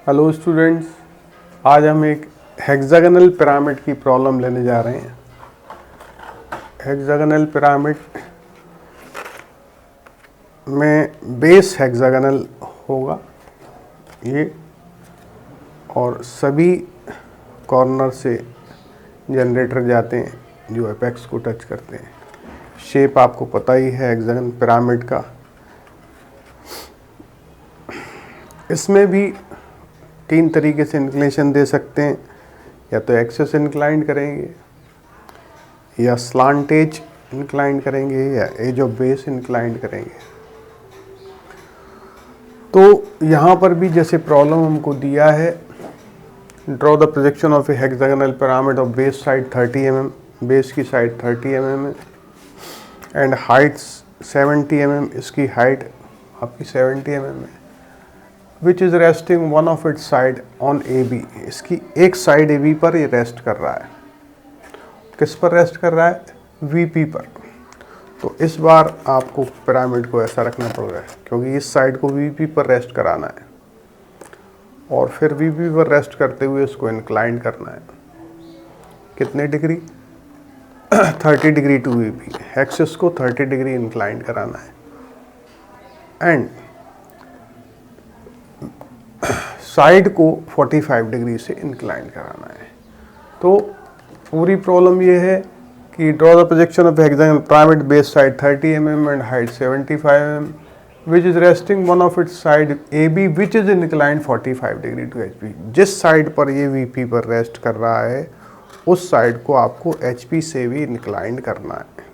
Hello students, आज हम एक हेक्सागोनल पिरामिड की प्रॉब्लम लेने जा रहे हैं। हेक्सागोनल पिरामिड में बेस हेक्सागोनल होगा ये, और सभी कॉर्नर से जनरेटर जाते हैं जो एपेक्स को टच करते हैं। शेप आपको पता ही है हेक्सागोनल पिरामिड का। इसमें भी तीन तरीके से इंक्लिनेशन दे सकते हैं, या तो एक्सेस इंक्लाइन करेंगे, या स्लांट एज इंक्लाइन करेंगे, या एज ऑफ बेस इंक्लाइन करेंगे। तो यहाँ पर भी जैसे प्रॉब्लम हमको दिया है, draw the projection of a hexagonal pyramid of base side 30 mm, base की साइड 30 mm है, एंड हाइट 70 mm, इसकी हाइट आपकी 70 mm है, which is resting one of its side on A B. इसकी एक साइड ए बी पर ये rest कर रहा है। किस पर रेस्ट कर रहा है? वी पी पर। तो इस बार आपको पिरामिड को ऐसा रखना पड़ रहा है, क्योंकि इस साइड को वी पी पर रेस्ट कराना है, और फिर वी पी पर रेस्ट करते हुए इसको इंक्लाइन करना है। कितने degree? 30 degree to V P. Axis को 30 डिग्री इंक्लाइन कराना है, एंड साइड को 45 डिग्री से इंक्लाइन कराना है। तो पूरी प्रॉब्लम ये है कि draw the projection of hexagonal pyramid, base side 30 mm and height 75 mm, which is resting one of its side A B, which is incline 45 degree to H P. जिस side पर ये वी पी पर rest कर रहा है, उस side को आपको एच पी से भी इंक्लाइन करना है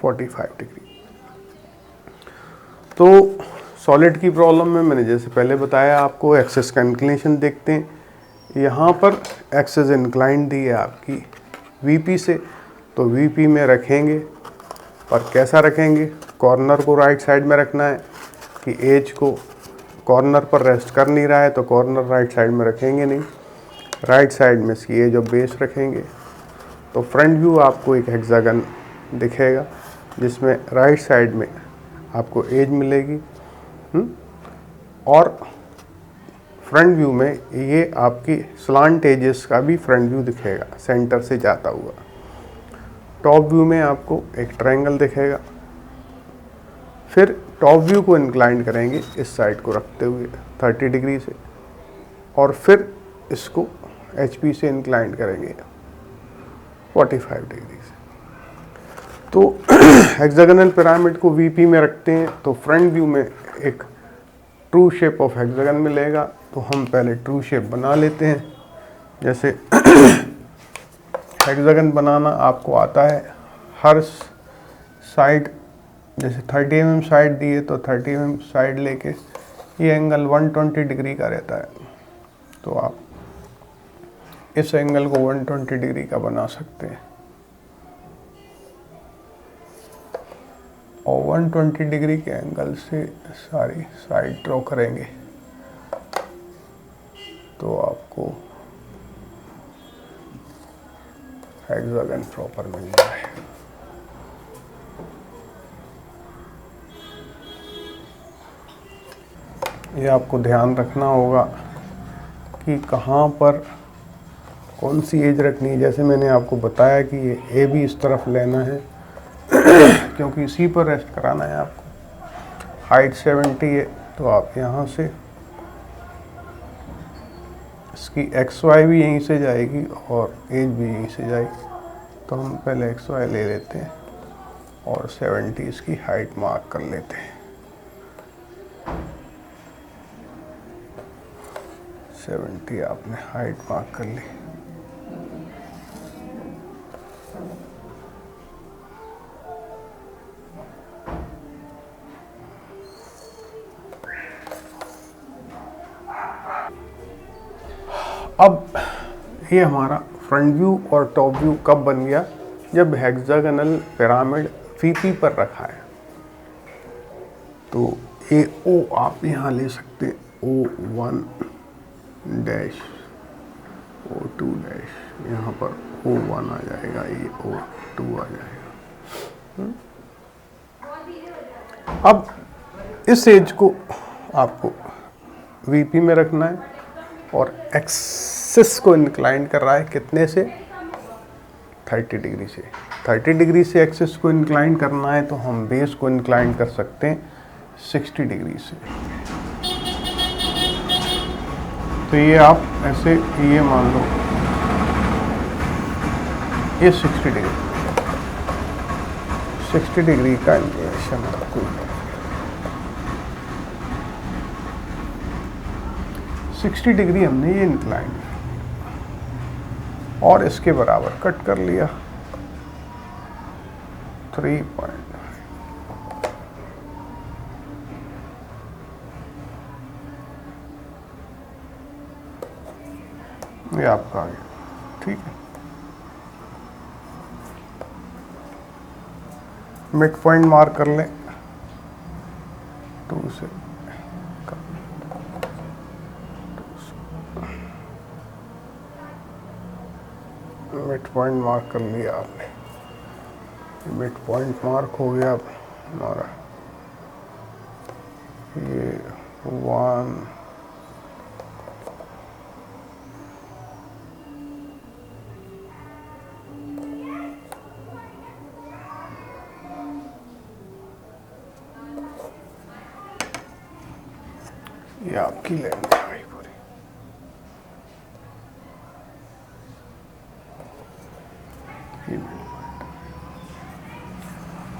45 डिग्री। तो सॉलिड की प्रॉब्लम में मैंने जैसे पहले बताया आपको, एक्सेस का इंक्लिनेशन देखते हैं। यहाँ पर एक्सेस इंक्लाइन दी है आपकी वीपी से, तो वीपी में रखेंगे, पर कैसा रखेंगे? कॉर्नर को राइट साइड में रखना है, कि एज को कॉर्नर पर रेस्ट कर नहीं रहा है, तो कॉर्नर राइट साइड में रखेंगे नहीं, राइट साइड में इसकी एज ऑफ बेस रखेंगे। तो फ्रंट व्यू आपको एक हेक्सागन दिखेगा, जिसमें राइट साइड में आपको एज मिलेगी, और फ्रंट व्यू में ये आपकी स्लांट एजेस का भी फ्रंट व्यू दिखेगा, सेंटर से जाता हुआ। टॉप व्यू में आपको एक ट्रायंगल दिखेगा। फिर टॉप व्यू को इंक्लाइन करेंगे इस साइड को रखते हुए 30 डिग्री से, और फिर इसको एचपी से इंक्लाइन करेंगे 45 डिग्री से। तो हेक्सागोनल पिरामिड को वीपी में रखते हैं, तो फ्रंट व्यू में एक ट्रू शेप ऑफ हेक्सागन मिलेगा। तो हम पहले ट्रू शेप बना लेते हैं। जैसे हेक्सागन बनाना आपको आता है, हर साइड जैसे 30 mm साइड दी है, तो 30 mm साइड लेके ये एंगल 120 डिग्री का रहता है, तो आप इस एंगल को 120 डिग्री का बना सकते हैं, और 120 डिग्री के एंगल से सारी साइड ड्रॉ करेंगे, तो आपको हेक्सागन प्रॉपर मिल जाए। ये आपको ध्यान रखना होगा कि कहाँ पर कौन सी एज रखनी है। जैसे मैंने आपको बताया कि ये ए भी इस तरफ लेना है, क्योंकि इसी पर रेस्ट कराना है आपको। हाइट 70 है, तो आप यहाँ से इसकी एक्स वाई भी यहीं से जाएगी और एज भी यहीं से जाएगी। तो हम पहले एक्स वाई ले लेते हैं और 70 इसकी हाइट मार्क कर लेते हैं। 70 आपने हाइट मार्क कर ली। अब ये हमारा फ्रंट व्यू और टॉप व्यू कब बन गया? जब हेक्सागोनल पिरामिड वीपी पर रखा है। तो ए ओ आप यहाँ ले सकते हैं, O1 डैश, O2 डैश, यहाँ पर O1 आ जाएगा, ये O2 आ जाएगा। अब इस एज को आपको वीपी में रखना है और एक्सिस को इंक्लाइन कर रहा है कितने से, 30 डिग्री से। 30 डिग्री से एक्सिस को इंक्लाइन करना है तो हम बेस को इंक्लाइन कर सकते हैं 60 डिग्री से। तो ये आप ऐसे ये मान लो ये 60 डिग्री का इंक्लिनेशन आपको 60 डिग्री हमने ये इंक्लाइन और इसके बराबर कट कर लिया 3 पॉइंट। ये आपका आ गया, ठीक है। मिड पॉइंट मार्क कर लें 2 से, मिड पॉइंट मार्क कर लिया आपने। मिड पॉइंट मार्क हो गया अब हमारा ये 1 ये आपकी लेंथ आ गई पूरी।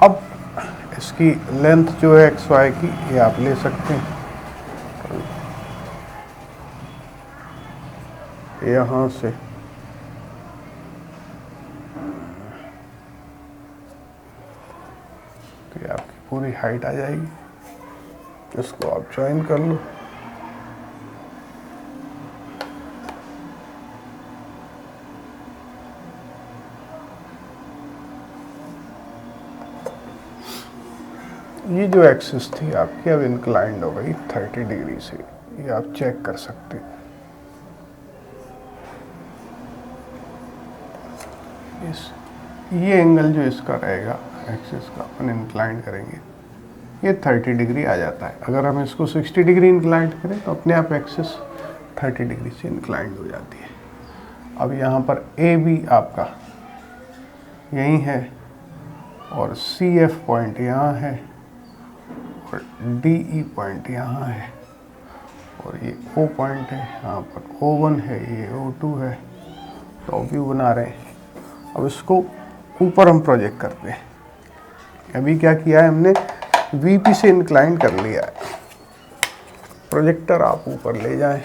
अब इसकी लेंथ जो है एक्स वाई की ये आप ले सकते हैं। यहाँ से तो ये आपकी पूरी हाइट आ जाएगी। इसको आप ज्वाइन कर लो। ये जो एक्सिस थी आपकी अब इंक्लाइंड हो गई 30 डिग्री से, ये आप चेक कर सकते हैं। ये एंगल जो इसका रहेगा एक्सिस का अपन इंक्लाइंड करेंगे ये 30 डिग्री आ जाता है। अगर हम इसको 60 डिग्री इंक्लाइंड करें तो अपने आप एक्सिस 30 डिग्री से इंक्लाइंड हो जाती है। अब यहाँ पर ए बी आपका यही है और सी एफ पॉइंट यहाँ है और डी ई पॉइंट यहाँ है और ये ओ पॉइंट है, यहाँ पर O1 है, ये O2 है। टॉप व्यू बना रहे हैं। अब इसको ऊपर हम प्रोजेक्ट करते हैं। अभी क्या किया है हमने, वीपी से इंक्लाइन कर लिया है। प्रोजेक्टर आप ऊपर ले जाएं,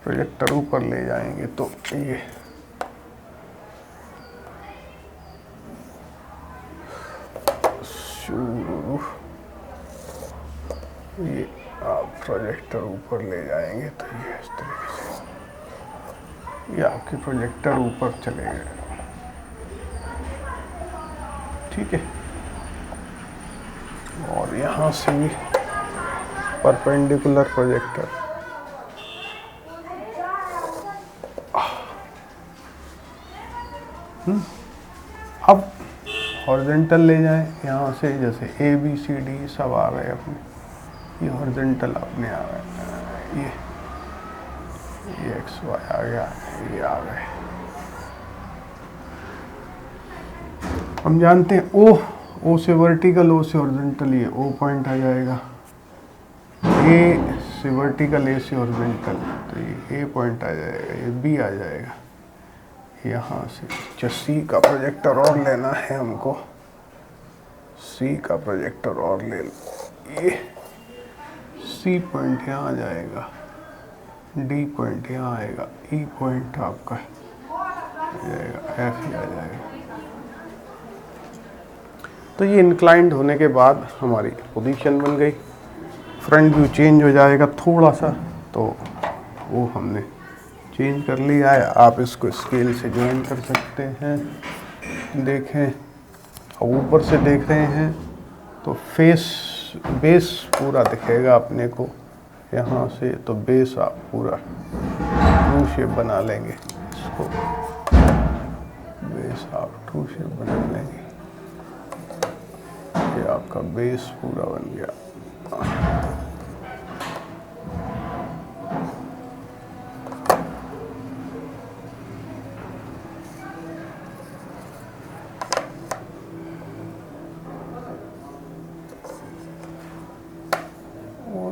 प्रोजेक्टर ऊपर ले जाएंगे तो ये आप प्रोजेक्टर ऊपर ले जाएंगे तो ये इस तरीके से ये आपके प्रोजेक्टर ऊपर चले गए, ठीक है। और यहाँ से भी परपेंडिकुलर प्रोजेक्टर अब हॉरिजॉन्टल ले जाएं। यहाँ से जैसे ए बी सी डी सब आ गए अपने, ये हॉरिजॉन्टल अपने आ गए, ये एक्स वाई आ गया, ये आ गए। हम जानते हैं ओ से वर्टिकल, ओ से हॉरिजॉन्टल, ये ओ पॉइंट आ जाएगा। ए से वर्टिकल, ए से हॉरिजॉन्टल तो ये ए पॉइंट आ जाएगा, ये बी आ जाएगा। यहाँ से जो सी का प्रोजेक्टर और लेना है हमको, सी का प्रोजेक्टर और ले लो। ये सी पॉइंट यहाँ आ जाएगा, डी पॉइंट यहाँ आएगा, ई पॉइंट आपका आ जाएगा, एफ ही आ जाएगा। तो ये इंक्लाइंड होने के बाद हमारी पोजीशन बन गई। फ्रंट व्यू चेंज हो जाएगा थोड़ा सा, तो वो हमने चेंज कर लिया है। आप इसको स्केल से ज्वाइन कर सकते हैं। देखें, अब ऊपर से देख रहे हैं तो बेस पूरा दिखेगा अपने को यहाँ से, तो बेस आप पूरा ट्रू शेप बना लेंगे। इसको बेस आप ट्रू शेप बना लेंगे। ये आपका बेस पूरा बन गया।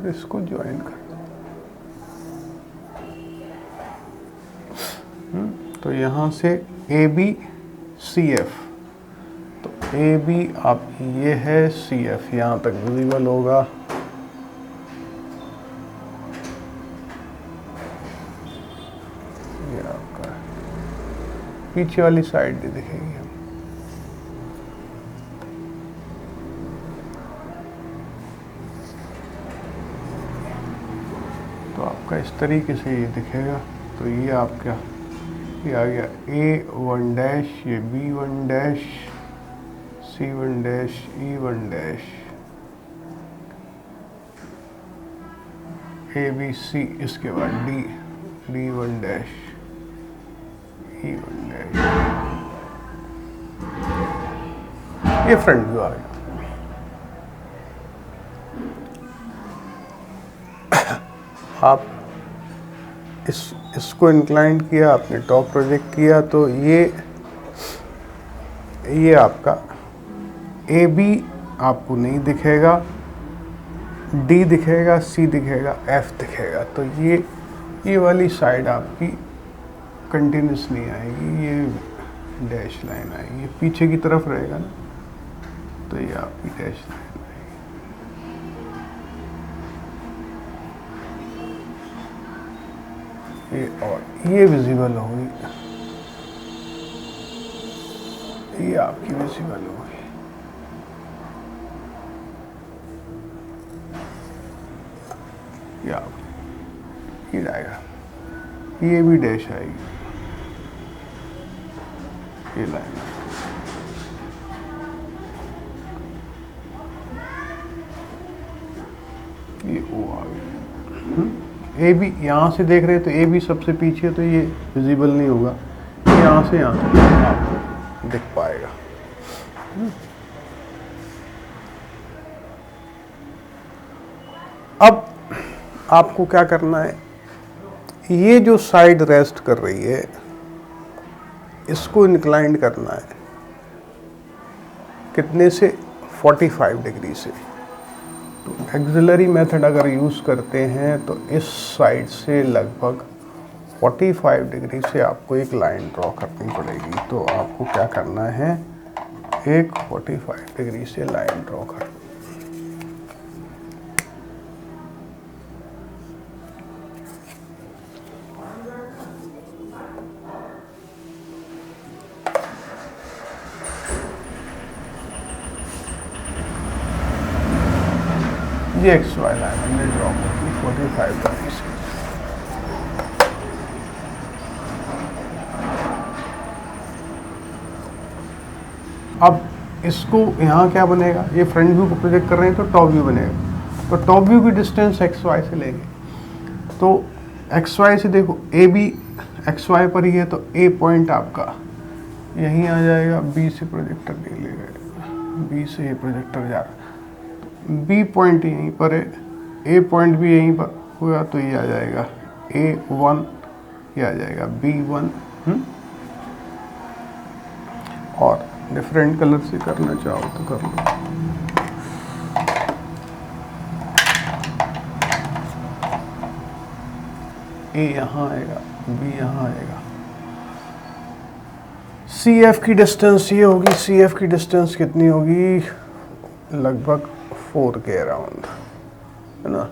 और इसको ज्वाइन कर तो यहाँ से ABCF, तो AB आप ये है, CF यहाँ तक विजिबल होगा। ये आपका पीछे वाली साइड भी दिखेगी हम। तो आपका इस तरीके से ये दिखेगा। तो ये आपका ये आ गया A1 डैश, ये B1 dash, C1 dash, E1 dash, ABC, इसके बाद D1 डैश, E1 डैश। ये फ्रंट व्यू आ गया। आप इसको इंक्लाइन किया, आपने टॉप प्रोजेक्ट किया, तो ये आपका AB आपको नहीं दिखेगा, D दिखेगा, C दिखेगा, F दिखेगा। तो ये वाली साइड आपकी कंटिन्यूस नहीं आएगी, ये डैश लाइन आएगी, ये पीछे की तरफ रहेगा ना, तो ये आपकी डैश लाइन आएगी। और ये विजिबल होगी, ये आपकी विजिबल होगी। ये आएगा, ये भी डैश आएगी, ये लाइन ये ओ आ गया। AB यहाँ से देख रहे हैं तो AB सबसे पीछे, तो ये विजिबल नहीं होगा, यहाँ से आपको दिख पाएगा। अब आपको क्या करना है, ये जो साइड रेस्ट कर रही है इसको इंक्लाइन करना है, कितने से, 45 डिग्री से। तो एक्सिलरी मेथड अगर यूज़ करते हैं तो इस साइड से लगभग 45 डिग्री से आपको एक लाइन ड्रॉ करनी पड़ेगी। तो आपको क्या करना है, एक 45 डिग्री से लाइन ड्रॉ करना। ये XY लाइन हमने ड्रॉ की 45 डिग्री से। अब इसको यहाँ क्या बनेगा, ये फ्रंट व्यू को प्रोजेक्ट कर रहे हैं तो टॉप व्यू बनेगा। तो टॉप व्यू की डिस्टेंस XY से लेंगे। तो XY से देखो, AB XY पर ही है, तो A पॉइंट आपका यहीं आ जाएगा, B से प्रोजेक्टर नहीं ले गए, B से ये प्रोजेक्टर जा रहा है, B पॉइंट यहीं पर है, A पॉइंट भी यहीं पर हुआ, तो ये आ जाएगा A1, ये आ जाएगा B1। और डिफरेंट कलर से करना चाहो तो कर लो। A यहाँ आएगा, B यहाँ आएगा। CF की डिस्टेंस ये होगी, CF की डिस्टेंस कितनी होगी, लगभग 4 के अराउंड, है ना।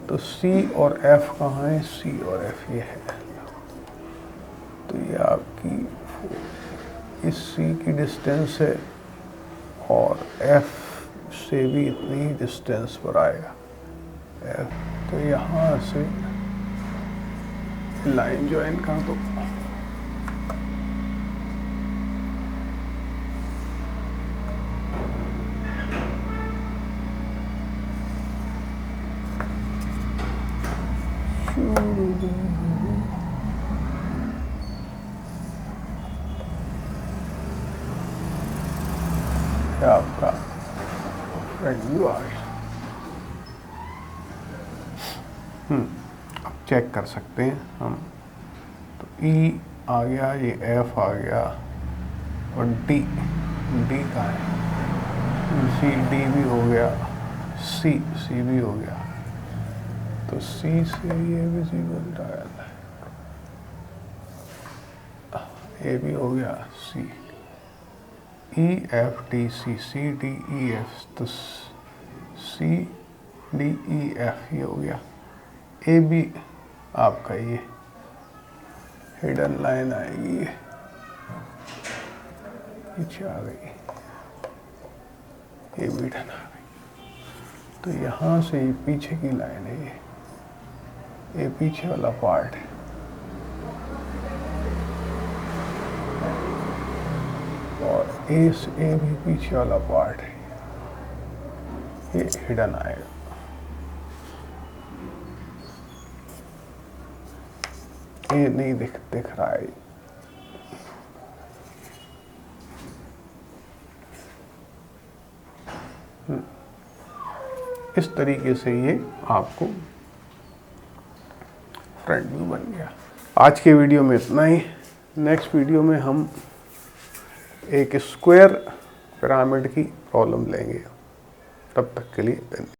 तो C और F कहाँ है, C और F ये है। तो ये आपकी इस C की डिस्टेंस है और F से भी इतनी ही डिस्टेंस पर आएगा F। तो यहाँ से लाइन ज्वाइन कर दो। आपका फ्रंट व्यू आ गया। अब चेक कर सकते हैं हम। तो E आ गया, ये F आ गया और D कहाँ है, C D भी हो गया, C भी हो गया। तो सी से ये विजिबल डायल ए भी हो गया, C E F D C, C D E F, तो सी डी ई एफ ये हो गया। ए बी आपका ये हिडन लाइन आएगी, ये पीछे आ गई, ये भी हिडन आ गई। तो यहाँ से ये पीछे की लाइन है, ये पीछे वाला पार्ट है। और ए से ए भी पीछे वाला पार्ट है, ये हिडन आएगा। ये नहीं दिख रहा है। इस तरीके से ये आपको फ्रंट व्यू बन गया। आज के वीडियो में इतना ही। नेक्स्ट वीडियो में हम एक स्क्वायर पिरामिड की प्रॉब्लम लेंगे। तब तक के लिए धन्यवाद।